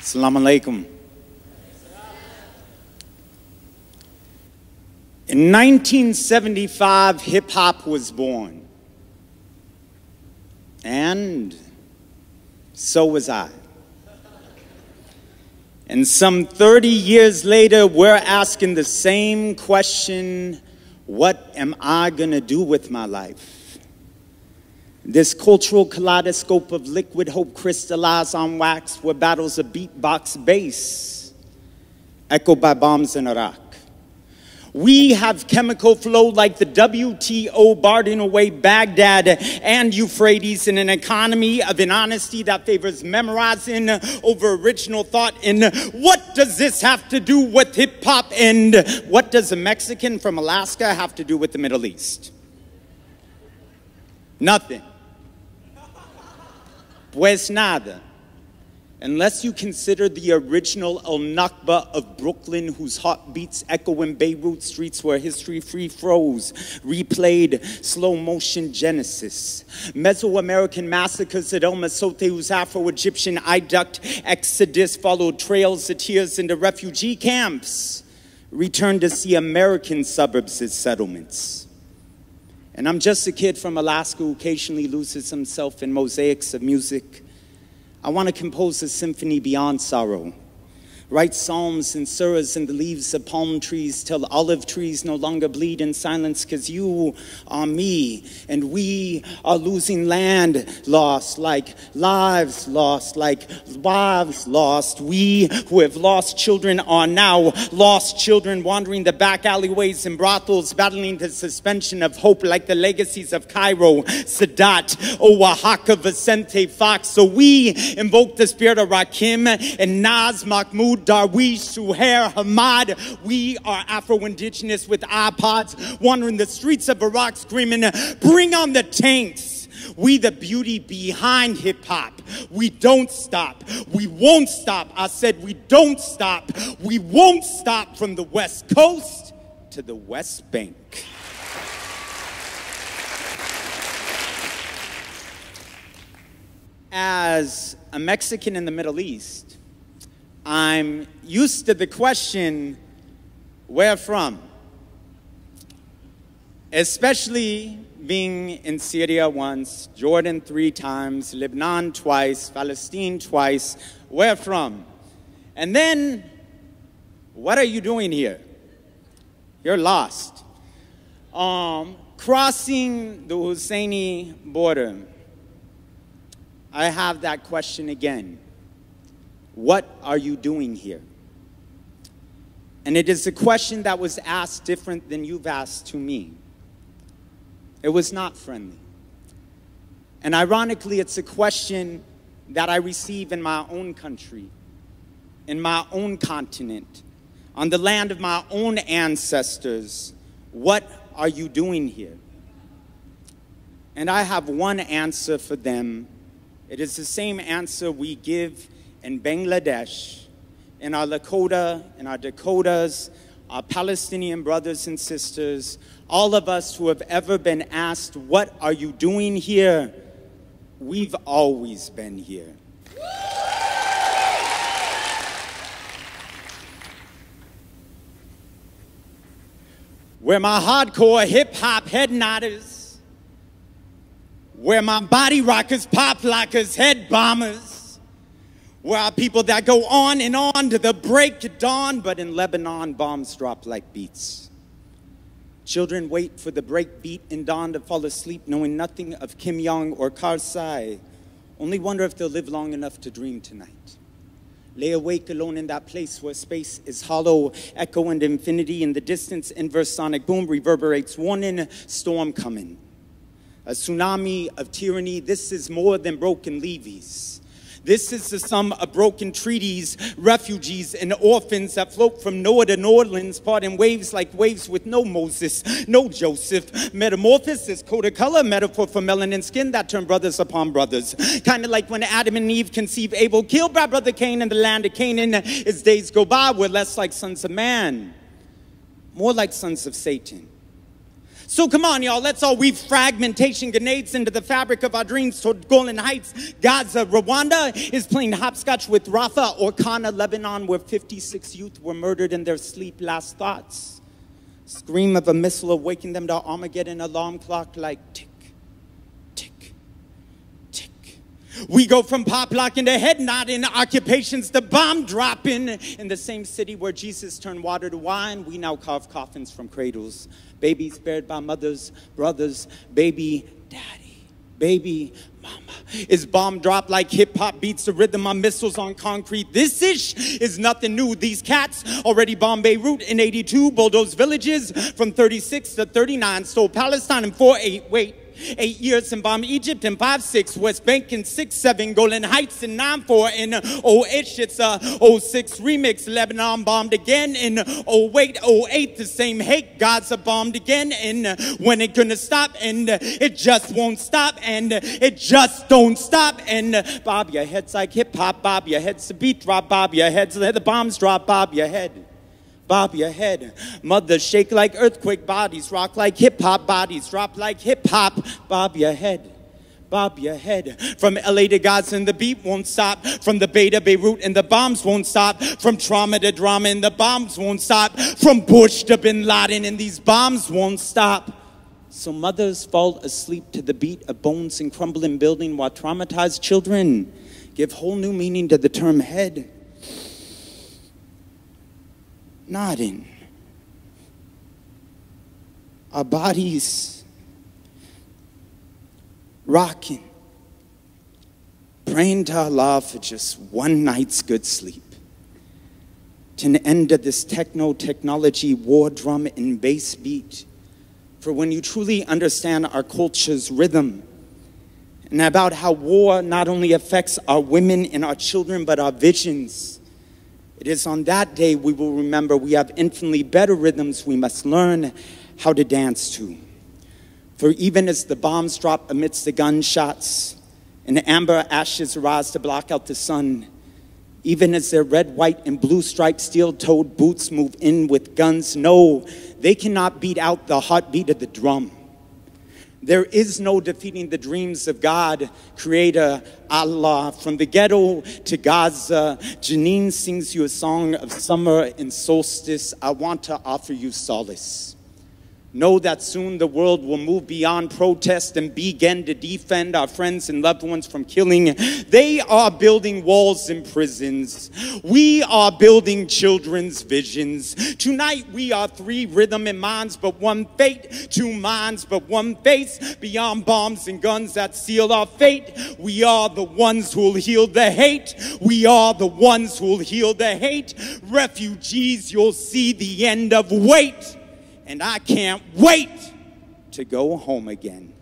Assalamu alaikum. In 1975, hip-hop was born. And so was I. And some 30 years later, we're asking the same question, what am I gonna do with my life? This cultural kaleidoscope of liquid hope crystallized on wax where battles of beatbox bass, echoed by bombs in Iraq. We have chemical flow like the WTO barring away Baghdad and Euphrates in an economy of inhonesty that favors memorizing over original thought. And what does this have to do with hip-hop? And what does a Mexican from Alaska have to do with the Middle East? Nothing. Pues nada. Unless you consider the original El Nakba of Brooklyn, whose heartbeats echo in Beirut streets where history free froze, replayed slow motion Genesis. Mesoamerican massacres at El Masote, whose Afro-Egyptian iduct exodus followed trails of tears into refugee camps, returned to see American suburbs as settlements. And I'm just a kid from Alaska who occasionally loses himself in mosaics of music. I want to compose a symphony beyond sorrow. Write psalms and surahs in the leaves of palm trees till olive trees no longer bleed in silence because you are me and we are losing land lost like lives lost, like wives lost. We who have lost children are now lost children wandering the back alleyways and brothels, battling the suspension of hope like the legacies of Cairo, Sadat, Oaxaca, Vicente Fox. So we invoke the spirit of Rakim and Naz Mahmoud, Darwish, Suhair, Hamad. We are Afro-Indigenous with iPods, wandering the streets of Iraq screaming, bring on the tanks. We the beauty behind hip-hop. We don't stop. We won't stop. I said we don't stop. We won't stop from the West Coast to the West Bank. As a Mexican in the Middle East, I'm used to the question, where from? Especially being in Syria once, Jordan 3 times, Lebanon twice, Palestine twice, where from? And then, what are you doing here? You're lost. Crossing the Husseini border, I have that question again. What are you doing here? And it is a question that was asked different than you've asked to me. It was not friendly. And ironically, it's a question that I receive in my own country, in my own continent, on the land of my own ancestors. What are you doing here? And I have one answer for them. It is the same answer we give in Bangladesh, in our Lakota, in our Dakotas, our Palestinian brothers and sisters, all of us who have ever been asked, what are you doing here? We've always been here. Where my hardcore hip-hop head nodders, where my body rockers, pop lockers, head bombers, where are people that go on and on to the break of dawn, but in Lebanon, bombs drop like beats. Children wait for the break beat in dawn to fall asleep, knowing nothing of Kim Jong or Karzai, only wonder if they'll live long enough to dream tonight. Lay awake alone in that place where space is hollow, echo and infinity in the distance, inverse sonic boom reverberates, warning, storm coming. A tsunami of tyranny, this is more than broken levees. This is the sum of broken treaties, refugees, and orphans that float from Noah to New Orleans, parting waves like waves with no Moses, no Joseph. Metamorphosis, code of color, metaphor for melanin skin that turn brothers upon brothers. Kind of like when Adam and Eve conceived Abel, killed by brother Cain in the land of Canaan. As days go by, we're less like sons of man, more like sons of Satan. So come on, y'all, let's all weave fragmentation grenades into the fabric of our dreams toward golden heights. Gaza, Rwanda is playing hopscotch with Rafah or Kana, Lebanon, where 56 youth were murdered in their sleep. Last thoughts. Scream of a missile awakened them to Armageddon, alarm clock like tick, tick, tick. We go from pop locking to head nodding, occupations to bomb dropping. In the same city where Jesus turned water to wine, we now carve coffins from cradles. Babies buried by mothers, brothers, baby daddy, baby mama. Is bomb dropped like hip-hop beats the rhythm on missiles on concrete. This ish is nothing new. These cats already bombed Beirut in 82, bulldozed villages from 36 to 39, stole Palestine in 4-8, wait. 8 years and bombed Egypt in 5-6, West Bank in 6-7, Golan Heights in 9-4, in 08, it's a 06 remix, Lebanon bombed again in 08, the same hate, Gaza bombed again, and when it gonna stop, and it just won't stop, and it just don't stop, and bob your heads like hip-hop, bob your heads, the beat drop, bob your heads, the bombs drop, bob your head. Bob your head. Mothers shake like earthquake, bodies rock like hip-hop, bodies drop like hip-hop. Bob your head. Bob your head. From LA to Gaza and the beat won't stop. From the Bay to Beirut and the bombs won't stop. From trauma to drama and the bombs won't stop. From Bush to Bin Laden and these bombs won't stop. So mothers fall asleep to the beat of bones and crumbling building while traumatized children give whole new meaning to the term head. Nodding. Our bodies rocking. Praying to Allah for just one night's good sleep. To an end of this technology war drum and bass beat. For when you truly understand our culture's rhythm and about how war not only affects our women and our children but our visions, it is on that day we will remember we have infinitely better rhythms we must learn how to dance to. For even as the bombs drop amidst the gunshots and amber ashes rise to block out the sun, even as their red, white, and blue striped steel-toed boots move in with guns, no, they cannot beat out the heartbeat of the drum. There is no defeating the dreams of God, Creator, Allah. From the ghetto to Gaza, Janine sings you a song of summer and solstice. I want to offer you solace. Know that soon the world will move beyond protest and begin to defend our friends and loved ones from killing. They are building walls and prisons. We are building children's visions. Tonight we are 3 rhythm and minds, but one fate. 2 minds, but one face. Beyond bombs and guns that seal our fate. We are the ones who'll heal the hate. We are the ones who'll heal the hate. Refugees, you'll see the end of wait. And I can't wait to go home again.